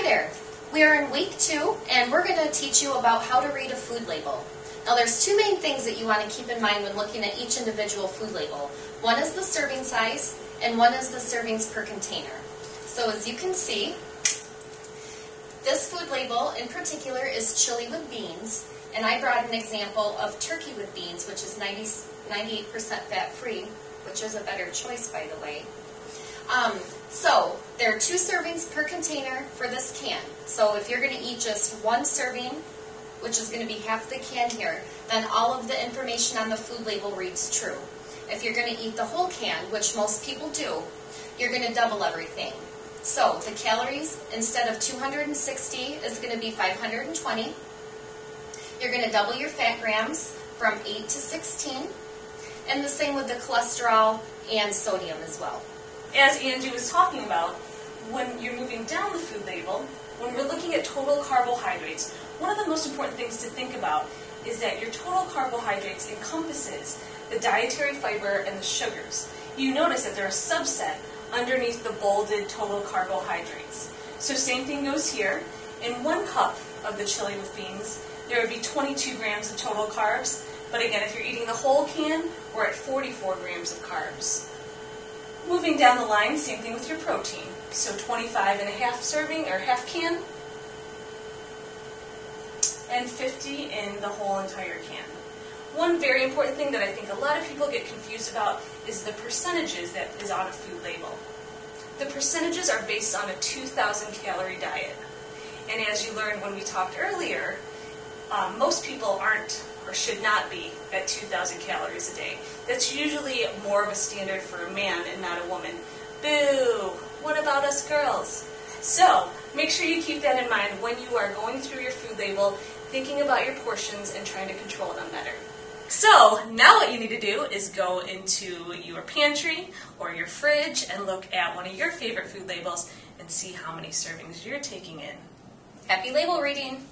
there. We are in week 2 and we're going to teach you about how to read a food label. Now there's 2 main things that you want to keep in mind when looking at each individual food label. One is the serving size and one is the servings per container. So as you can see, this food label in particular is chili with beans, and I brought an example of turkey with beans, which is 98% fat-free, which is a better choice, by the way. So there are 2 servings per container for this can. So if you're going to eat just 1 serving, which is going to be half the can here, then all of the information on the food label reads true. If you're going to eat the whole can, which most people do, you're going to double everything. So the calories, instead of 260, is going to be 520. You're going to double your fat grams from 8 to 16. And the same with the cholesterol and sodium as well. As Angie was talking about, when you're moving down the food label, when we're looking at total carbohydrates, one of the most important things to think about is that your total carbohydrates encompasses the dietary fiber and the sugars. You notice that they're a subset underneath the bolded total carbohydrates. So same thing goes here. In 1 cup of the chili with beans, there would be 22 grams of total carbs. But again, if you're eating the whole can, we're at 44 grams of carbs. Moving down the line, same thing with your protein. So 25 and a half serving, or half can, and 50 in the whole entire can. One very important thing that I think a lot of people get confused about is the percentages that is on a food label. The percentages are based on a 2,000 calorie diet. And as you learned when we talked earlier, most people aren't or should not be at 2,000 calories a day. That's usually more of a standard for a man and not a woman. Boo! What about us girls? So, make sure you keep that in mind when you are going through your food label, thinking about your portions and trying to control them better. So, now what you need to do is go into your pantry or your fridge and look at one of your favorite food labels and see how many servings you're taking in. Happy label reading!